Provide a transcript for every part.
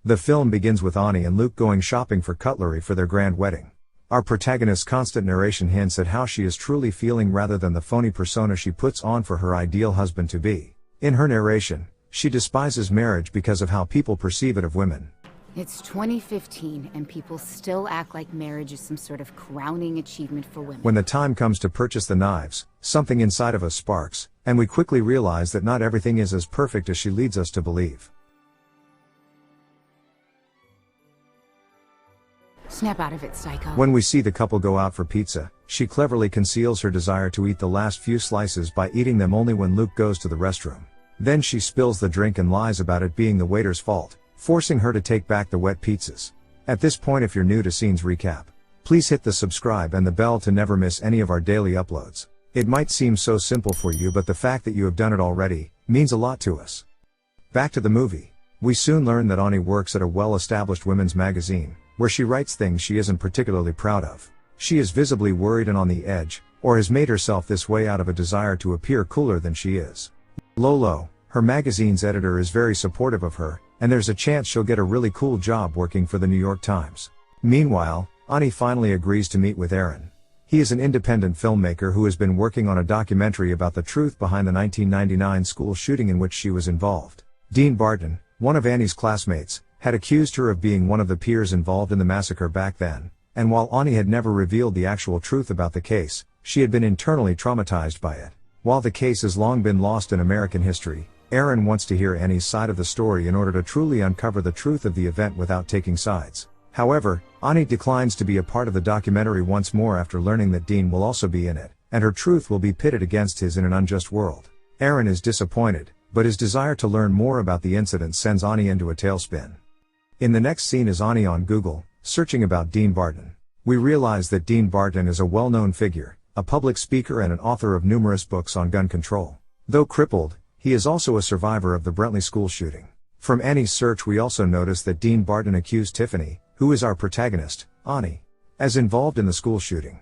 The film begins with Ani and Luke going shopping for cutlery for their grand wedding. Our protagonist's constant narration hints at how she is truly feeling rather than the phony persona she puts on for her ideal husband-to-be. In her narration, she despises marriage because of how people perceive it of women. It's 2015 and people still act like marriage is some sort of crowning achievement for women. When the time comes to purchase the knives, something inside of us sparks, and we quickly realize that not everything is as perfect as she leads us to believe. Snap out of it, psycho. When we see the couple go out for pizza, she cleverly conceals her desire to eat the last few slices by eating them only when Luke goes to the restroom. Then she spills the drink and lies about it being the waiter's fault, forcing her to take back the wet pizzas. At this point, if you're new to Scenes Recap, please hit the subscribe and the bell to never miss any of our daily uploads. It might seem so simple for you, but the fact that you have done it already means a lot to us. Back to the movie. We soon learn that Ani works at a well-established women's magazine, where she writes things she isn't particularly proud of. She is visibly worried and on the edge, or has made herself this way out of a desire to appear cooler than she is. Lolo, her magazine's editor, is very supportive of her, and there's a chance she'll get a really cool job working for the New York Times. Meanwhile, Ani finally agrees to meet with Aaron. He is an independent filmmaker who has been working on a documentary about the truth behind the 1999 school shooting in which she was involved. Dean Barton, one of Annie's classmates, had accused her of being one of the peers involved in the massacre back then, and while Ani had never revealed the actual truth about the case, she had been internally traumatized by it. While the case has long been lost in American history, Aaron wants to hear Annie's side of the story in order to truly uncover the truth of the event without taking sides. However, Ani declines to be a part of the documentary once more after learning that Dean will also be in it, and her truth will be pitted against his in an unjust world. Aaron is disappointed, but his desire to learn more about the incident sends Ani into a tailspin. In the next scene is Ani on Google, searching about Dean Barton. We realize that Dean Barton is a well-known figure, a public speaker and an author of numerous books on gun control. Though crippled, he is also a survivor of the Brentley school shooting. From Annie's search, we also notice that Dean Barton accused Tiffany, who is our protagonist, Ani, as involved in the school shooting.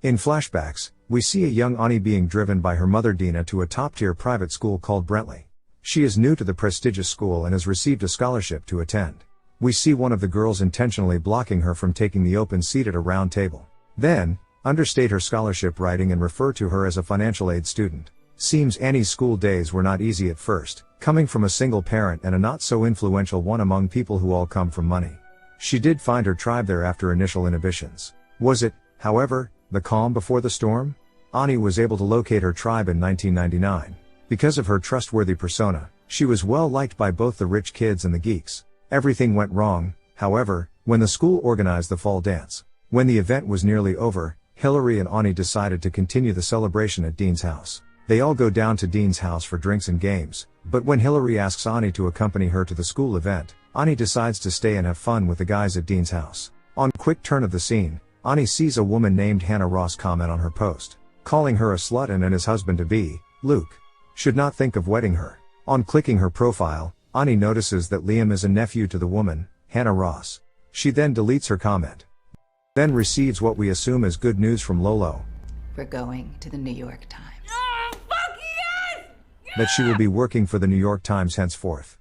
In Flashbacks, we see a young Ani being driven by her mother Dina to a top-tier private school called Brentley. She is new to the prestigious school and has received a scholarship to attend. We see one of the girls intentionally blocking her from taking the open seat at a round table. Then, understate her scholarship writing and refer to her as a financial aid student. Seems Annie's school days were not easy at first, coming from a single parent and a not so influential one among people who all come from money. She did find her tribe there after initial inhibitions. Was it, however, the calm before the storm? Ani was able to locate her tribe in 1999. Because of her trustworthy persona, she was well liked by both the rich kids and the geeks. Everything went wrong, however, when the school organized the fall dance. When the event was nearly over, Hillary and Ani decided to continue the celebration at Dean's house. They all go down to Dean's house for drinks and games, but when Hillary asks Ani to accompany her to the school event, Ani decides to stay and have fun with the guys at Dean's house. On quick turn of the scene, Ani sees a woman named Hannah Ross comment on her post, calling her a slut and his husband-to-be, Luke, should not think of wedding her. On clicking her profile, Ani notices that Liam is a nephew to the woman, Hannah Ross. She then deletes her comment. Then receives what we assume is good news from Lolo. We're going to the New York Times. Oh, fuck yes! That she will be working for the New York Times henceforth.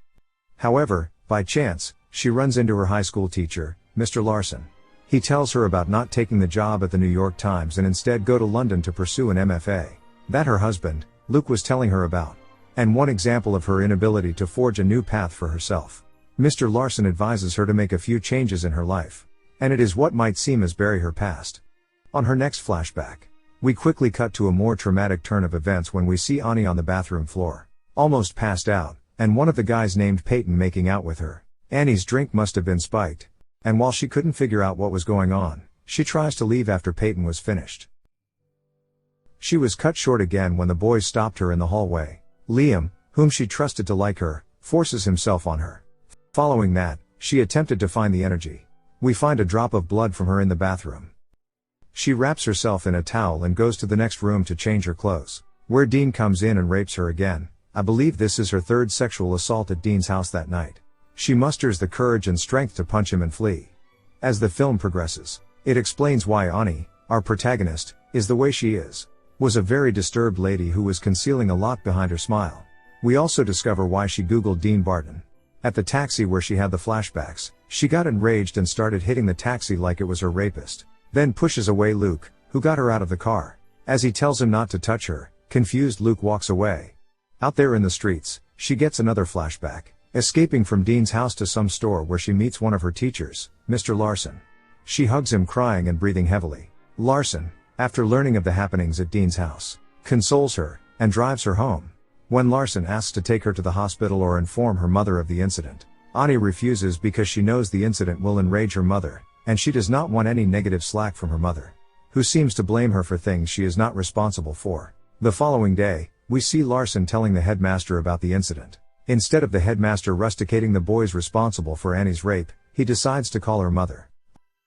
However, by chance, she runs into her high school teacher, Mr. Larson. He tells her about not taking the job at the New York Times and instead go to London to pursue an MFA. That her husband, Luke, was telling her about. And one example of her inability to forge a new path for herself. Mr. Larson advises her to make a few changes in her life. And it is what might seem as bury her past. On her next flashback, we quickly cut to a more traumatic turn of events when we see Ani on the bathroom floor, almost passed out, and one of the guys named Peyton making out with her. Annie's drink must have been spiked. And while she couldn't figure out what was going on, she tries to leave after Peyton was finished. She was cut short again when the boys stopped her in the hallway. Liam, whom she trusted to like her, forces himself on her. Following that, she attempted to find the energy. We find a drop of blood from her in the bathroom. She wraps herself in a towel and goes to the next room to change her clothes, where Dean comes in and rapes her again. I believe this is her third sexual assault at Dean's house that night. She musters the courage and strength to punch him and flee. As the film progresses, it explains why Ani, our protagonist, is the way she is. Was a very disturbed lady who was concealing a lot behind her smile. We also discover why she Googled Dean Barton. At the taxi where she had the flashbacks, she got enraged and started hitting the taxi like it was her rapist. Then pushes away Luke, who got her out of the car. As he tells him not to touch her, confused Luke walks away. Out there in the streets, she gets another flashback, escaping from Dean's house to some store where she meets one of her teachers, Mr. Larson. She hugs him crying and breathing heavily. Larson, after learning of the happenings at Dean's house, consoles her, and drives her home. When Larson asks to take her to the hospital or inform her mother of the incident, Ani refuses because she knows the incident will enrage her mother, and she does not want any negative slack from her mother, who seems to blame her for things she is not responsible for. The following day, we see Larson telling the headmaster about the incident. Instead of the headmaster rusticating the boys responsible for Annie's rape, he decides to call her mother.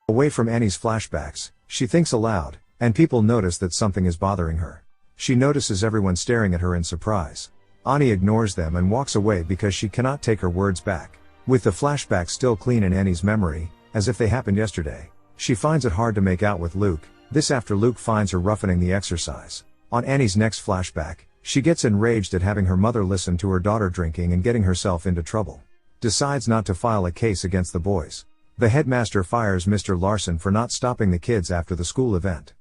Away from Annie's flashbacks, she thinks aloud, and people notice that something is bothering her. She notices everyone staring at her in surprise. Ani ignores them and walks away because she cannot take her words back. With the flashbacks still clean in Annie's memory, as if they happened yesterday, she finds it hard to make out with Luke, this after Luke finds her roughening the exercise. On Annie's next flashback, she gets enraged at having her mother listen to her daughter drinking and getting herself into trouble. Decides not to file a case against the boys. The headmaster fires Mr. Larson for not stopping the kids after the school event.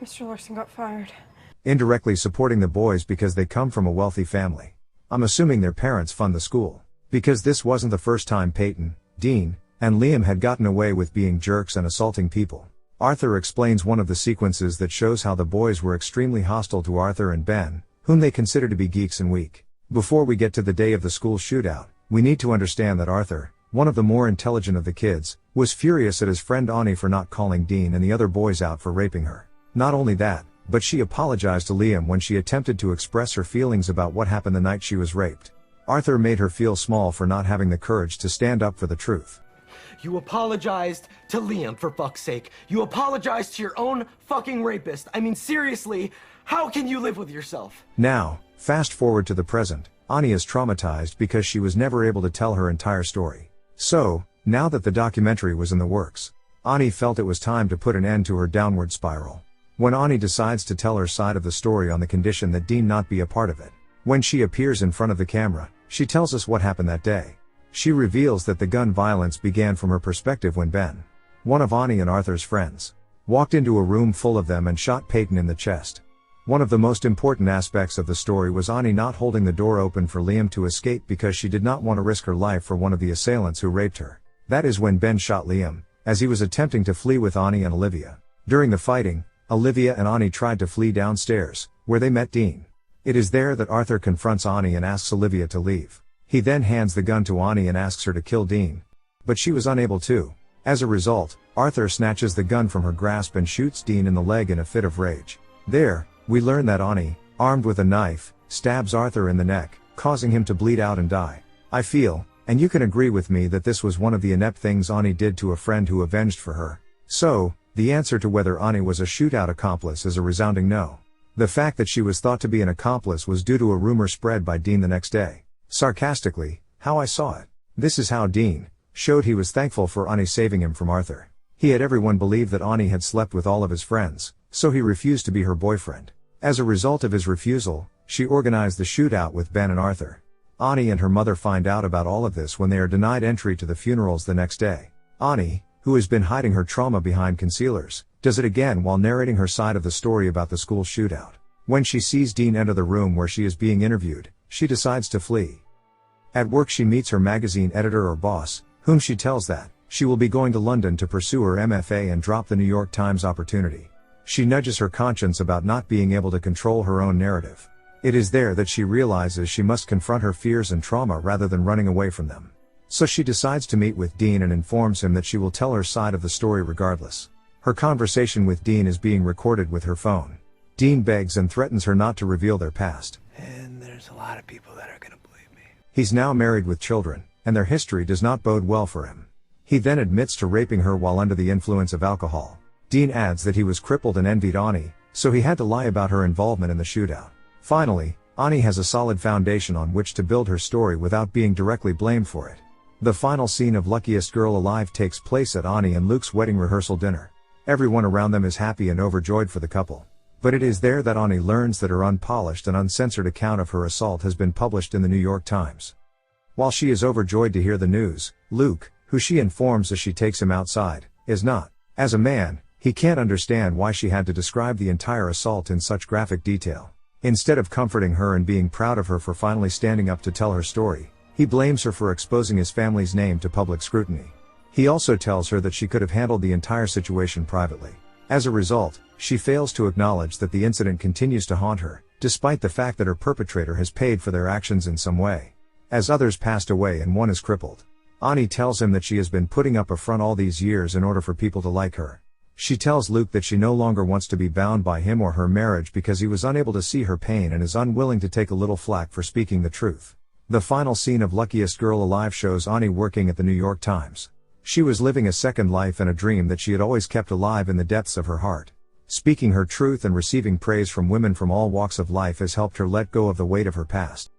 Mr. Larson got fired. Indirectly supporting the boys because they come from a wealthy family. I'm assuming their parents fund the school. Because this wasn't the first time Peyton, Dean, and Liam had gotten away with being jerks and assaulting people. Arthur explains one of the sequences that shows how the boys were extremely hostile to Arthur and Ben, whom they consider to be geeks and weak. Before we get to the day of the school shootout, we need to understand that Arthur, one of the more intelligent of the kids, was furious at his friend Ani for not calling Dean and the other boys out for raping her. Not only that, but she apologized to Liam when she attempted to express her feelings about what happened the night she was raped. Arthur made her feel small for not having the courage to stand up for the truth. You apologized to Liam, for fuck's sake. You apologized to your own fucking rapist. I mean, seriously, how can you live with yourself? Now, fast forward to the present, Ani is traumatized because she was never able to tell her entire story. So, now that the documentary was in the works, Ani felt it was time to put an end to her downward spiral. When Ani decides to tell her side of the story on the condition that Dean not be a part of it. When she appears in front of the camera, she tells us what happened that day. She reveals that the gun violence began from her perspective when Ben, one of Ani and Arthur's friends, walked into a room full of them and shot Peyton in the chest. One of the most important aspects of the story was Ani not holding the door open for Liam to escape because she did not want to risk her life for one of the assailants who raped her. That is when Ben shot Liam, as he was attempting to flee with Ani and Olivia. During the fighting, Olivia and Ani tried to flee downstairs, where they met Dean. It is there that Arthur confronts Ani and asks Olivia to leave. He then hands the gun to Ani and asks her to kill Dean. But she was unable to. As a result, Arthur snatches the gun from her grasp and shoots Dean in the leg in a fit of rage. There, we learn that Ani, armed with a knife, stabs Arthur in the neck, causing him to bleed out and die. I feel, and you can agree with me, that this was one of the inept things Ani did to a friend who avenged for her. So, the answer to whether Ani was a shootout accomplice is a resounding no. The fact that she was thought to be an accomplice was due to a rumor spread by Dean the next day. Sarcastically, how I saw it. This is how Dean showed he was thankful for Ani saving him from Arthur. He had everyone believe that Ani had slept with all of his friends, so he refused to be her boyfriend. As a result of his refusal, she organized the shootout with Ben and Arthur. Ani and her mother find out about all of this when they are denied entry to the funerals the next day. Ani, who has been hiding her trauma behind concealers, does it again while narrating her side of the story about the school shootout. When she sees Dean enter the room where she is being interviewed, she decides to flee. At work she meets her magazine editor or boss, whom she tells that she will be going to London to pursue her MFA and drop the New York Times opportunity. She nudges her conscience about not being able to control her own narrative. It is there that she realizes she must confront her fears and trauma rather than running away from them. So she decides to meet with Dean and informs him that she will tell her side of the story regardless. Her conversation with Dean is being recorded with her phone. Dean begs and threatens her not to reveal their past. And there's a lot of people that are gonna believe me. He's now married with children, and their history does not bode well for him. He then admits to raping her while under the influence of alcohol. Dean adds that he was crippled and envied Ani, so he had to lie about her involvement in the shootout. Finally, Ani has a solid foundation on which to build her story without being directly blamed for it. The final scene of Luckiest Girl Alive takes place at Ani and Luke's wedding rehearsal dinner. Everyone around them is happy and overjoyed for the couple. But it is there that Ani learns that her unpolished and uncensored account of her assault has been published in the New York Times. While she is overjoyed to hear the news, Luke, who she informs as she takes him outside, is not. As a man, he can't understand why she had to describe the entire assault in such graphic detail. Instead of comforting her and being proud of her for finally standing up to tell her story, he blames her for exposing his family's name to public scrutiny. He also tells her that she could have handled the entire situation privately. As a result, she fails to acknowledge that the incident continues to haunt her, despite the fact that her perpetrator has paid for their actions in some way. As others passed away and one is crippled, Ani tells him that she has been putting up a front all these years in order for people to like her. She tells Luke that she no longer wants to be bound by him or her marriage because he was unable to see her pain and is unwilling to take a little flack for speaking the truth. The final scene of Luckiest Girl Alive shows Ani working at the New York Times. She was living a second life and a dream that she had always kept alive in the depths of her heart. Speaking her truth and receiving praise from women from all walks of life has helped her let go of the weight of her past.